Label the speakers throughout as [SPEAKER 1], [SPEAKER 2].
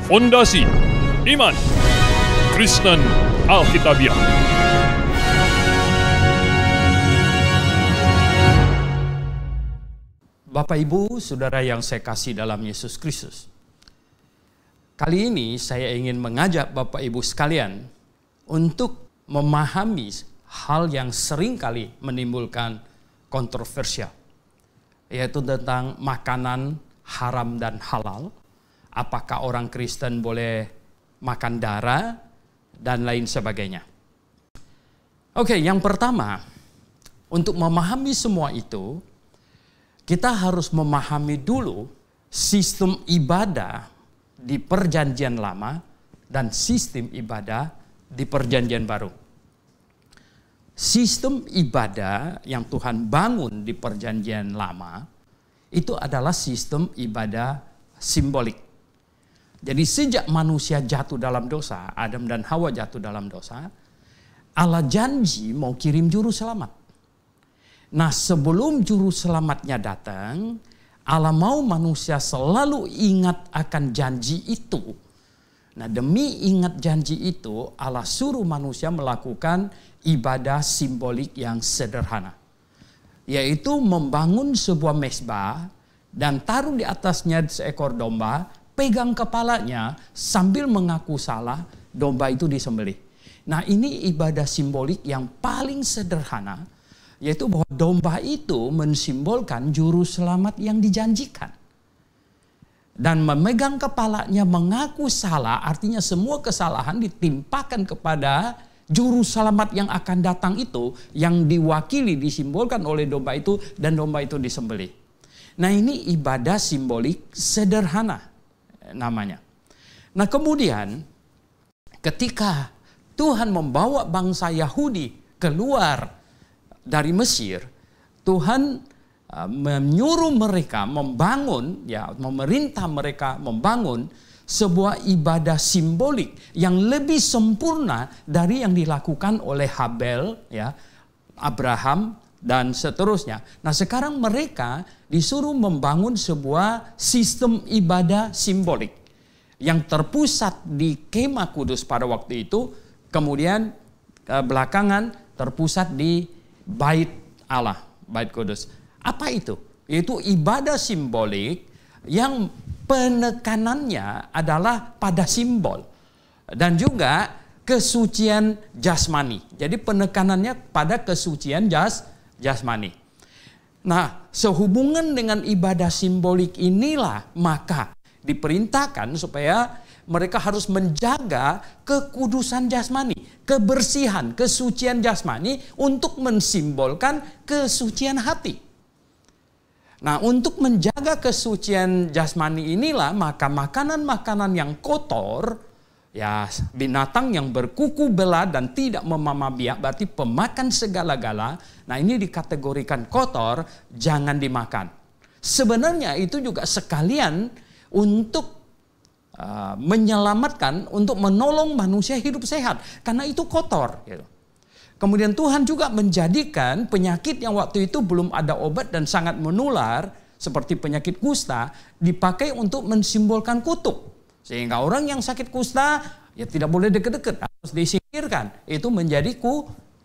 [SPEAKER 1] Fondasi Iman Kristen Alkitabiah.
[SPEAKER 2] Bapak Ibu, Saudara yang saya kasih dalam Yesus Kristus. Kali ini saya ingin mengajak Bapak Ibu sekalian untuk memahami hal yang seringkali menimbulkan kontroversial, yaitu tentang makanan haram dan halal. Apakah orang Kristen boleh makan darah dan lain sebagainya. Oke, yang pertama, untuk memahami semua itu, kita harus memahami dulu sistem ibadah di Perjanjian Lama dan sistem ibadah di Perjanjian Baru. Sistem ibadah yang Tuhan bangun di Perjanjian Lama itu adalah sistem ibadah simbolik. Jadi sejak manusia jatuh dalam dosa, Adam dan Hawa jatuh dalam dosa, Allah janji mau kirim juru selamat. Nah, sebelum juru selamatnya datang, Allah mau manusia selalu ingat akan janji itu. Nah, demi ingat janji itu, Allah suruh manusia melakukan ibadah simbolik yang sederhana, yaitu membangun sebuah mezbah dan taruh di atasnya seekor domba, pegang kepalanya sambil mengaku salah, domba itu disembelih. Nah, ini ibadah simbolik yang paling sederhana, yaitu bahwa domba itu mensimbolkan juru selamat yang dijanjikan. Dan memegang kepalanya mengaku salah, artinya semua kesalahan ditimpakan kepada juru selamat yang akan datang itu, yang diwakili, disimbolkan oleh domba itu, dan domba itu disembelih. Nah, ini ibadah simbolik sederhana namanya. Nah, kemudian ketika Tuhan membawa bangsa Yahudi keluar dari Mesir, Tuhan menyuruh mereka membangun, memerintah mereka membangun sebuah ibadah simbolik yang lebih sempurna dari yang dilakukan oleh Habel, Abraham dan seterusnya. Nah, sekarang mereka disuruh membangun sebuah sistem ibadah simbolik yang terpusat di Kemah Kudus pada waktu itu, kemudian belakangan terpusat di Bait Allah, Bait Kudus. Apa itu? Yaitu ibadah simbolik yang penekanannya adalah pada simbol dan juga kesucian jasmani. Jadi penekanannya pada kesucian jasmani. Nah, sehubungan dengan ibadah simbolik inilah maka diperintahkan supaya mereka harus menjaga kekudusan jasmani, kebersihan, kesucian jasmani untuk mensimbolkan kesucian hati. Nah, untuk menjaga kesucian jasmani inilah maka makanan-makanan yang kotor, binatang yang berkuku belah dan tidak memamah biak, berarti pemakan segala-gala. Nah, ini dikategorikan kotor, jangan dimakan. Sebenarnya itu juga sekalian untuk menyelamatkan, untuk menolong manusia hidup sehat, karena itu kotor. Kemudian Tuhan juga menjadikan penyakit yang waktu itu belum ada obat dan sangat menular, seperti penyakit kusta, dipakai untuk mensimbolkan kutuk. Sehingga orang yang sakit kusta tidak boleh dekat-dekat, harus disingkirkan. Itu menjadi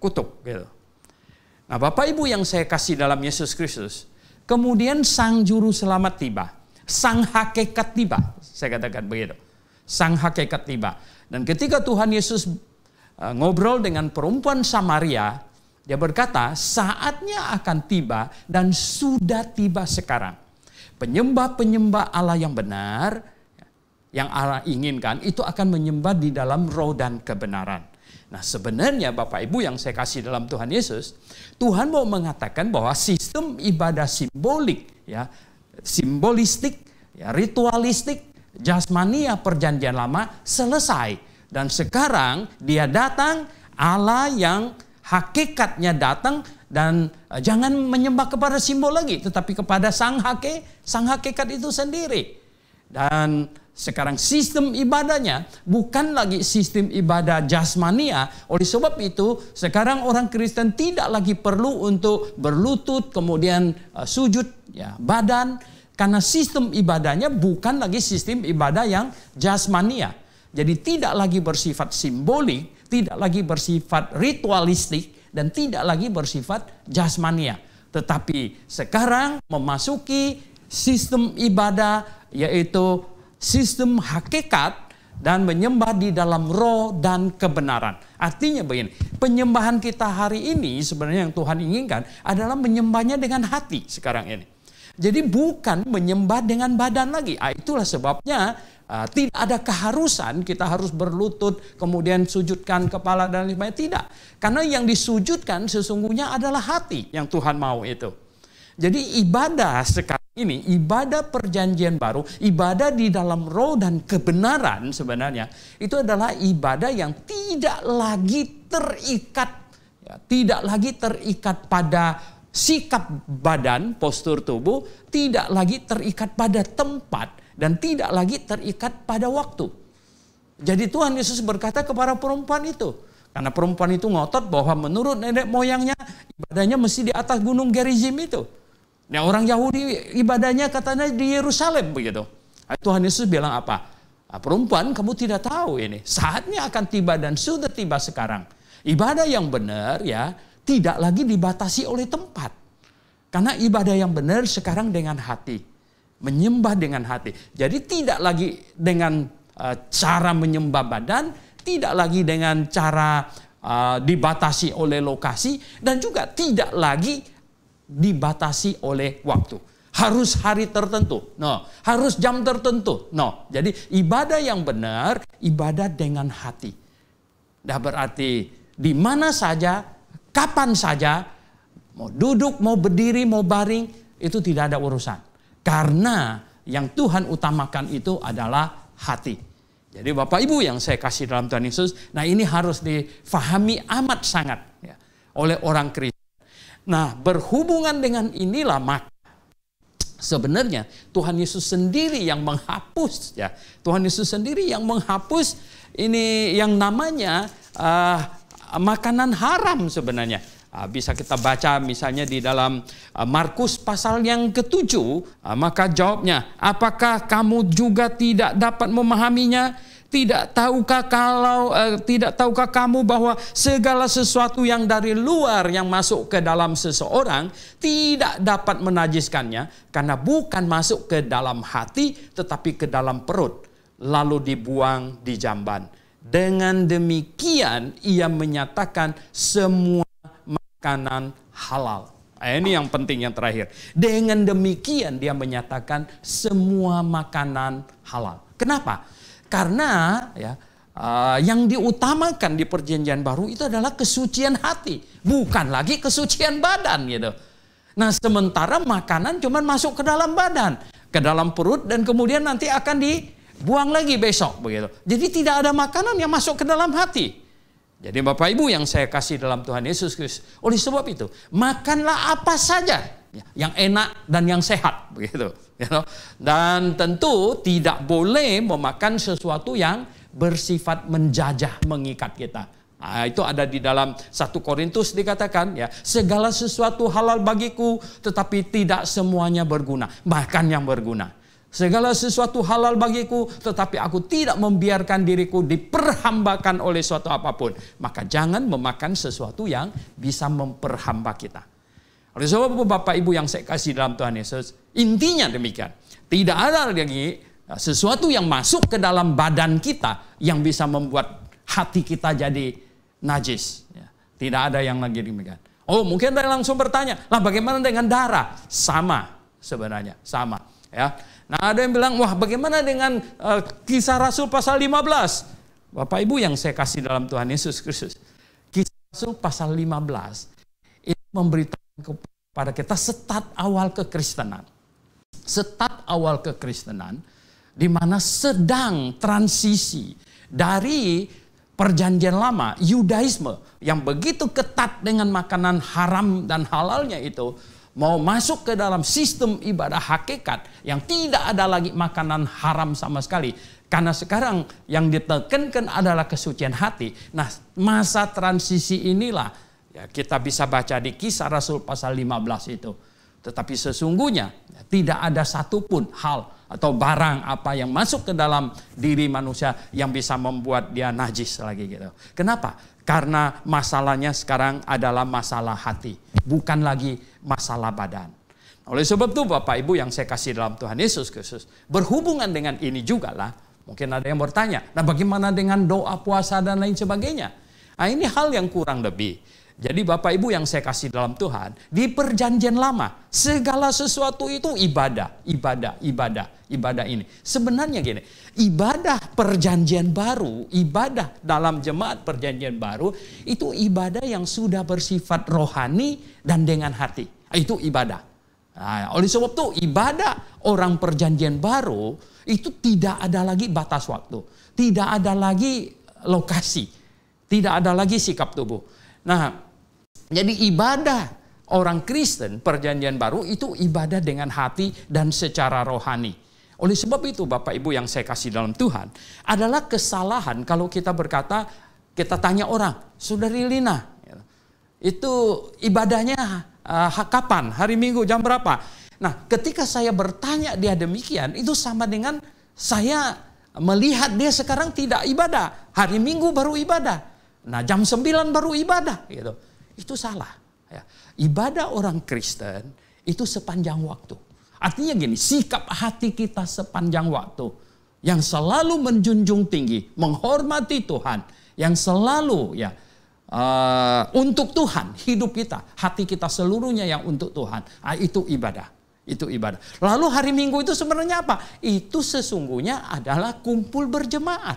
[SPEAKER 2] kutuk. Nah, Bapak Ibu yang saya kasih dalam Yesus Kristus, kemudian Sang Juru Selamat tiba. Sang hakikat tiba, saya katakan begitu. Sang hakikat tiba. Dan ketika Tuhan Yesus ngobrol dengan perempuan Samaria, dia berkata, saatnya akan tiba dan sudah tiba sekarang. Penyembah-penyembah Allah yang benar, yang Allah inginkan, itu akan menyembah di dalam roh dan kebenaran. Nah, sebenarnya Bapak Ibu yang saya kasih dalam Tuhan Yesus, Tuhan mau mengatakan bahwa sistem ibadah simbolik, simbolistik, ritualistik, jasmania Perjanjian Lama selesai. Dan sekarang dia datang, Allah yang hakikatnya datang, dan jangan menyembah kepada simbol lagi, tetapi kepada sang hakikat itu sendiri. Dan Sekarang sistem ibadahnya bukan lagi sistem ibadah jasmania. Oleh sebab itu sekarang orang Kristen tidak lagi perlu untuk berlutut kemudian sujud ya badan. Karena sistem ibadahnya bukan lagi sistem ibadah yang jasmania. Jadi tidak lagi bersifat simbolik, tidak lagi bersifat ritualistik, dan tidak lagi bersifat jasmania. Tetapi sekarang memasuki sistem ibadah yaitu sistem hakikat dan menyembah di dalam roh dan kebenaran. Artinya begini, penyembahan kita hari ini sebenarnya yang Tuhan inginkan adalah menyembahnya dengan hati sekarang ini. Jadi bukan menyembah dengan badan lagi. Itulah sebabnya tidak ada keharusan kita harus berlutut kemudian sujudkan kepala dan sebagainya. Tidak. Karena yang disujudkan sesungguhnya adalah hati yang Tuhan mau itu. Jadi ibadah sekarang ini, ibadah perjanjian baru, ibadah di dalam roh dan kebenaran sebenarnya, itu adalah ibadah yang tidak lagi terikat, ya, tidak lagi terikat pada sikap badan, postur tubuh, tidak lagi terikat pada tempat, dan tidak lagi terikat pada waktu. Jadi Tuhan Yesus berkata kepada perempuan itu, karena perempuan itu ngotot bahwa menurut nenek moyangnya, ibadahnya mesti di atas gunung Gerizim itu. Nah, orang Yahudi ibadahnya katanya di Yerusalem begitu. Tuhan Yesus bilang apa? Perempuan, kamu tidak tahu ini. Saatnya akan tiba dan sudah tiba sekarang. Ibadah yang benar ya tidak lagi dibatasi oleh tempat. Karena ibadah yang benar sekarang dengan hati. Menyembah dengan hati. Jadi tidak lagi dengan cara menyembah badan, tidak lagi dengan cara dibatasi oleh lokasi, dan juga tidak lagi dibatasi oleh waktu. Harus hari tertentu. No. Harus jam tertentu. No. Jadi ibadah yang benar, ibadah dengan hati. Dah berarti di mana saja, kapan saja, mau duduk, mau berdiri, mau baring, itu tidak ada urusan. Karena yang Tuhan utamakan itu adalah hati. Jadi Bapak Ibu yang saya kasih dalam Tuhan Yesus, nah ini harus difahami amat sangat ya, oleh orang Kristen. Nah, berhubungan dengan inilah maka sebenarnya Tuhan Yesus sendiri yang menghapus ya. Tuhan Yesus sendiri yang menghapus ini yang namanya makanan haram sebenarnya. Bisa kita baca misalnya di dalam Markus pasal yang ke-7, maka jawabnya, apakah kamu juga tidak dapat memahaminya? Tidak tahukah kamu bahwa segala sesuatu yang dari luar yang masuk ke dalam seseorang tidak dapat menajiskannya, karena bukan masuk ke dalam hati tetapi ke dalam perut lalu dibuang di jamban. Dengan demikian ia menyatakan semua makanan halal. Ini yang penting yang terakhir. Dengan demikian dia menyatakan semua makanan halal. Kenapa? Karena ya, yang diutamakan di perjanjian baru itu adalah kesucian hati, bukan lagi kesucian badan gitu. Nah, sementara makanan cuma masuk ke dalam badan, ke dalam perut, dan kemudian nanti akan dibuang lagi besok begitu. Jadi tidak ada makanan yang masuk ke dalam hati. Jadi Bapak Ibu yang saya kasih dalam Tuhan Yesus Kristus, oleh sebab itu makanlah apa saja yang enak dan yang sehat begitu. Dan tentu tidak boleh memakan sesuatu yang bersifat menjajah, mengikat kita. Nah, itu ada di dalam 1 Korintus dikatakan ya, segala sesuatu halal bagiku tetapi tidak semuanya berguna, bahkan yang berguna. Segala sesuatu halal bagiku tetapi aku tidak membiarkan diriku diperhambakan oleh suatu apapun. Maka jangan memakan sesuatu yang bisa memperhamba kita. Oleh sebab itu Bapak Ibu yang saya kasih dalam Tuhan Yesus, intinya demikian. Tidak ada lagi sesuatu yang masuk ke dalam badan kita yang bisa membuat hati kita jadi najis. Tidak ada yang lagi demikian. Oh, mungkin ada yang langsung bertanya, lah bagaimana dengan darah? Sama sebenarnya, sama. Ya. Nah, ada yang bilang, wah bagaimana dengan Kisah Rasul pasal 15? Bapak Ibu yang saya kasih dalam Tuhan Yesus Kristus, Kisah Rasul pasal 15 itu memberitakan kepada kita start awal kekristenan. Start awal kekristenan di mana sedang transisi dari perjanjian lama, Yudaisme yang begitu ketat dengan makanan haram dan halalnya itu, mau masuk ke dalam sistem ibadah hakikat yang tidak ada lagi makanan haram sama sekali. Karena sekarang yang ditekankan adalah kesucian hati. Nah, masa transisi inilah ya, kita bisa baca di Kisah Rasul pasal 15 itu. Tetapi sesungguhnya tidak ada satupun hal atau barang apa yang masuk ke dalam diri manusia yang bisa membuat dia najis lagi gitu. Kenapa? Karena masalahnya sekarang adalah masalah hati, bukan lagi masalah badan. Oleh sebab itu Bapak Ibu yang saya kasih dalam Tuhan Yesus Kristus, berhubungan dengan ini juga lah, mungkin ada yang bertanya, nah bagaimana dengan doa, puasa dan lain sebagainya? Nah ini hal yang kurang lebih. Jadi Bapak Ibu yang saya kasih dalam Tuhan, di perjanjian lama, segala sesuatu itu ibadah ini. Sebenarnya gini, ibadah perjanjian baru, ibadah dalam jemaat perjanjian baru, itu ibadah yang sudah bersifat rohani dan dengan hati. Itu ibadah. Nah, oleh sebab itu ibadah orang perjanjian baru, itu tidak ada lagi batas waktu. Tidak ada lagi lokasi. Tidak ada lagi sikap tubuh. Nah, jadi ibadah orang Kristen perjanjian baru itu ibadah dengan hati dan secara rohani. Oleh sebab itu Bapak Ibu yang saya kasih dalam Tuhan, adalah kesalahan kalau kita berkata, kita tanya orang, Saudari Lina, itu ibadahnya kapan? Hari Minggu jam berapa? Nah, ketika saya bertanya dia demikian, itu sama dengan saya melihat dia sekarang tidak ibadah. Hari Minggu baru ibadah. Nah, jam 9 baru ibadah gitu. Itu salah. Ya. Ibadah orang Kristen itu sepanjang waktu. Artinya gini, sikap hati kita sepanjang waktu. Yang selalu menjunjung tinggi, menghormati Tuhan. Yang selalu ya untuk Tuhan, hidup kita, hati kita seluruhnya yang untuk Tuhan. Itu ibadah. Itu ibadah. Lalu hari Minggu itu sebenarnya apa? Itu sesungguhnya adalah kumpul berjemaat.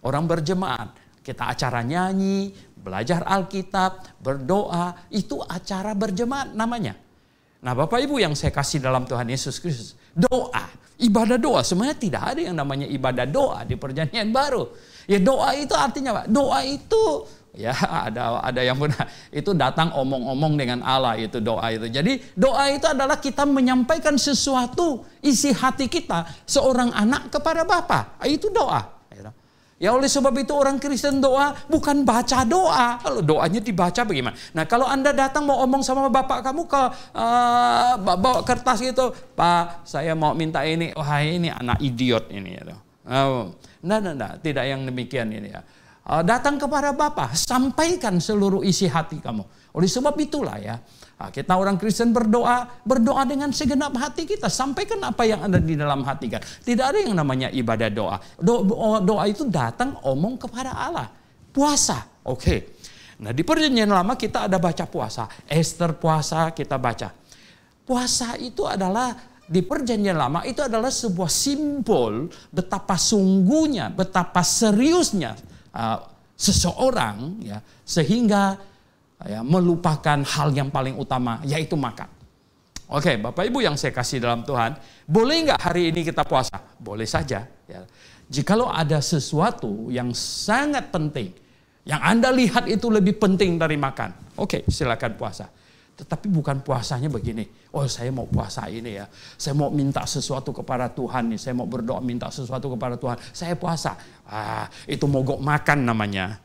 [SPEAKER 2] Orang berjemaat. Kita acara nyanyi, belajar Alkitab, berdoa, itu acara berjemaat namanya. Nah Bapak Ibu yang saya kasih dalam Tuhan Yesus Kristus, doa, ibadah doa, sebenarnya tidak ada yang namanya ibadah doa di perjanjian baru. Ya doa itu artinya apa? Doa itu, ya ada yang benar, itu datang omong-omong dengan Allah, itu doa itu. Jadi doa itu adalah kita menyampaikan sesuatu, isi hati kita, seorang anak kepada Bapa, itu doa. Ya oleh sebab itu orang Kristen doa bukan baca doa. Kalau doanya dibaca bagaimana? Nah kalau Anda datang mau omong sama bapak kamu bawa kertas gitu. Pak saya mau minta ini. Wah ini anak idiot ini. Nah, tidak yang demikian ini ya. Datang kepada Bapa, sampaikan seluruh isi hati kamu. Oleh sebab itulah ya. Kita orang Kristen berdoa dengan segenap hati kita. Sampaikan apa yang ada di dalam hati kan. Tidak ada yang namanya ibadah doa. Doa itu datang omong kepada Allah. Puasa, oke. Nah di perjanjian lama kita ada baca puasa. Ester puasa kita baca. Puasa itu adalah di perjanjian lama itu adalah sebuah simbol betapa sungguhnya, betapa seriusnya seseorang ya sehingga ya, melupakan hal yang paling utama, yaitu makan. Oke, Bapak Ibu yang saya kasih dalam Tuhan, boleh nggak hari ini kita puasa? Boleh saja. Ya. Jikalau ada sesuatu yang sangat penting, yang Anda lihat itu lebih penting dari makan, oke, silakan puasa. Tetapi bukan puasanya begini, oh saya mau puasa ini ya, saya mau minta sesuatu kepada Tuhan nih, saya mau berdoa minta sesuatu kepada Tuhan, saya puasa. Itu mogok makan namanya.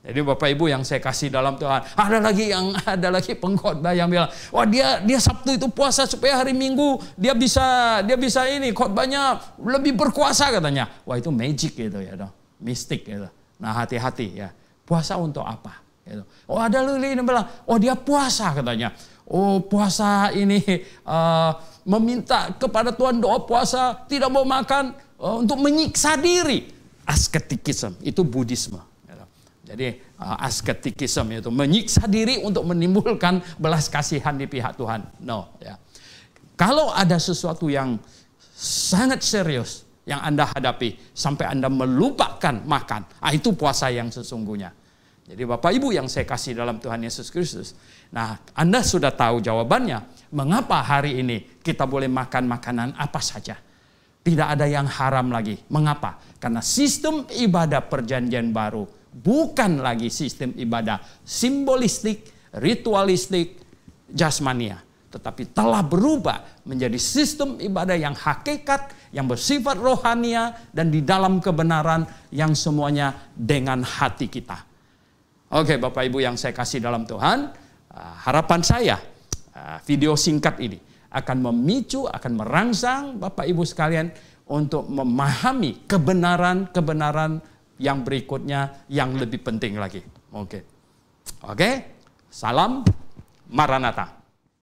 [SPEAKER 2] Jadi Bapak Ibu yang saya kasih dalam Tuhan, ada lagi pengkhotbah yang bilang, wah dia Sabtu itu puasa supaya hari Minggu dia bisa ini khotbahnya lebih berkuasa katanya. Wah itu magic gitu ya, mistik gitu. Nah hati-hati ya, puasa untuk apa? Gitu. Oh ada lagi yang bilang, oh dia puasa katanya. Oh puasa ini meminta kepada Tuhan doa puasa tidak mau makan untuk menyiksa diri. Asketikisme itu Buddhisme. Jadi asketikisme itu menyiksa diri untuk menimbulkan belas kasihan di pihak Tuhan. No, ya. Kalau ada sesuatu yang sangat serius yang Anda hadapi sampai Anda melupakan makan, itu puasa yang sesungguhnya. Jadi Bapak Ibu yang saya kasih dalam Tuhan Yesus Kristus. Nah, Anda sudah tahu jawabannya. Mengapa hari ini kita boleh makan makanan apa saja? Tidak ada yang haram lagi. Mengapa? Karena sistem ibadah perjanjian baru bukan lagi sistem ibadah simbolistik, ritualistik, jasmania. tetapi telah berubah menjadi sistem ibadah yang hakikat, yang bersifat rohania, dan di dalam kebenaran yang semuanya dengan hati kita. Oke, Bapak Ibu yang saya kasih dalam Tuhan, harapan saya video singkat ini akan memicu, akan merangsang Bapak Ibu sekalian untuk memahami kebenaran-kebenaran yang berikutnya yang lebih penting lagi. Oke. Salam Maranatha.